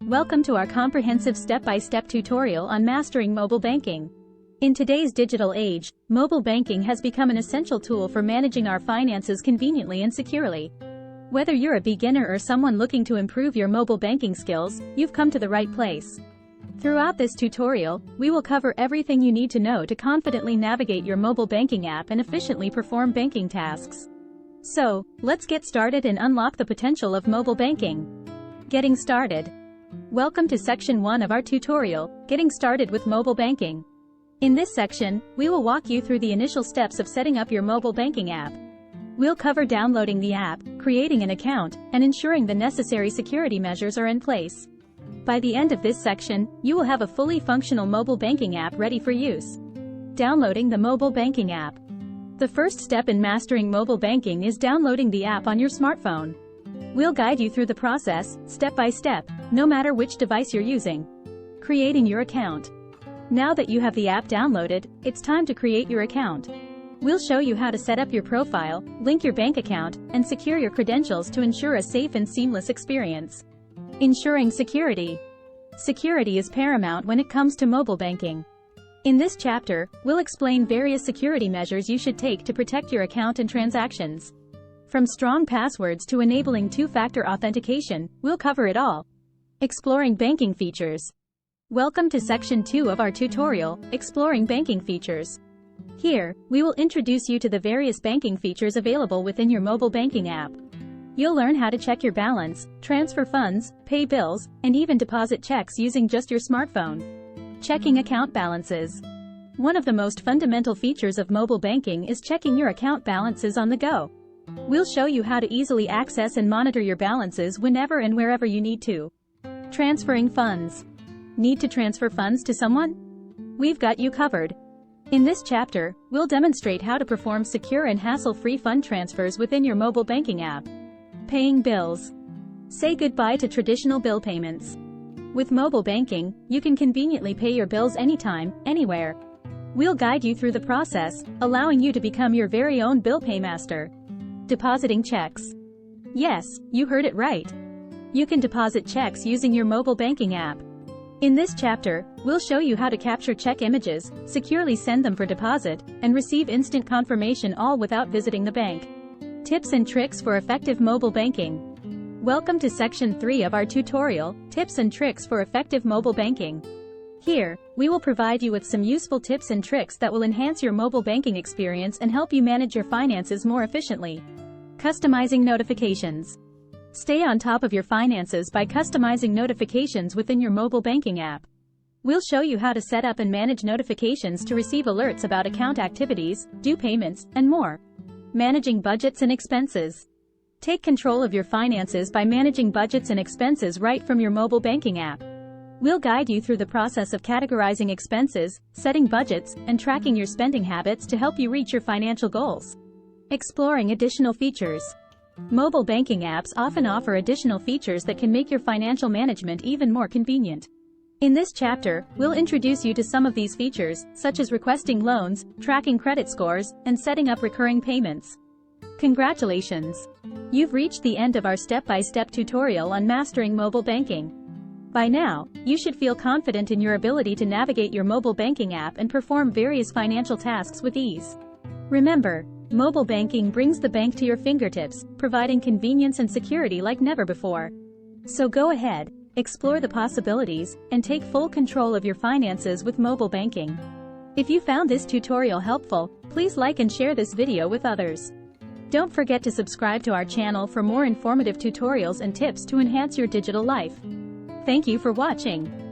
Welcome to our comprehensive step-by-step tutorial on mastering mobile banking. In today's digital age, mobile banking has become an essential tool for managing our finances conveniently and securely. Whether you're a beginner or someone looking to improve your mobile banking skills, you've come to the right place. Throughout this tutorial, we will cover everything you need to know to confidently navigate your mobile banking app and efficiently perform banking tasks. So, let's get started and unlock the potential of mobile banking. Getting started. Welcome to section 1 of our tutorial, Getting Started with Mobile Banking. In this section, we will walk you through the initial steps of setting up your mobile banking app. We'll cover downloading the app, creating an account, and ensuring the necessary security measures are in place. By the end of this section, you will have a fully functional mobile banking app ready for use. Downloading the mobile banking app. The first step in mastering mobile banking is downloading the app on your smartphone. We'll guide you through the process, step by step, no matter which device you're using. Creating your account. Now that you have the app downloaded, it's time to create your account. We'll show you how to set up your profile, link your bank account, and secure your credentials to ensure a safe and seamless experience. Ensuring security. Security is paramount when it comes to mobile banking. In this chapter, we'll explain various security measures you should take to protect your account and transactions. From strong passwords to enabling two-factor authentication, we'll cover it all. Exploring banking features. Welcome to section 2 of our tutorial, Exploring Banking Features. Here, we will introduce you to the various banking features available within your mobile banking app. You'll learn how to check your balance, transfer funds, pay bills, and even deposit checks using just your smartphone. Checking account balances. One of the most fundamental features of mobile banking is checking your account balances on the go. We'll show you how to easily access and monitor your balances whenever and wherever you need to. Transferring funds. Need to transfer funds to someone? We've got you covered. In this chapter, we'll demonstrate how to perform secure and hassle-free fund transfers within your mobile banking app. Paying bills. Say goodbye to traditional bill payments. With mobile banking, you can conveniently pay your bills anytime, anywhere. We'll guide you through the process, allowing you to become your very own bill paymaster. Depositing checks. Yes, you heard it right. You can deposit checks using your mobile banking app. In this chapter, we'll show you how to capture check images, securely send them for deposit, and receive instant confirmation all without visiting the bank. Tips and tricks for effective mobile banking. Welcome to section 3 of our tutorial, Tips and Tricks for Effective Mobile Banking. Here, we will provide you with some useful tips and tricks that will enhance your mobile banking experience and help you manage your finances more efficiently. Customizing notifications. Stay on top of your finances by customizing notifications within your mobile banking app. We'll show you how to set up and manage notifications to receive alerts about account activities, due payments, and more. Managing budgets and expenses. Take control of your finances by managing budgets and expenses right from your mobile banking app. We'll guide you through the process of categorizing expenses, setting budgets, and tracking your spending habits to help you reach your financial goals. Exploring additional features. Mobile banking apps often offer additional features that can make your financial management even more convenient. In this chapter, we'll introduce you to some of these features, such as requesting loans, tracking credit scores, and setting up recurring payments. Congratulations! You've reached the end of our step-by-step tutorial on mastering mobile banking. By now, you should feel confident in your ability to navigate your mobile banking app and perform various financial tasks with ease. Remember, mobile banking brings the bank to your fingertips, providing convenience and security like never before. So go ahead, explore the possibilities, and take full control of your finances with mobile banking. If you found this tutorial helpful, please like and share this video with others. Don't forget to subscribe to our channel for more informative tutorials and tips to enhance your digital life. Thank you for watching.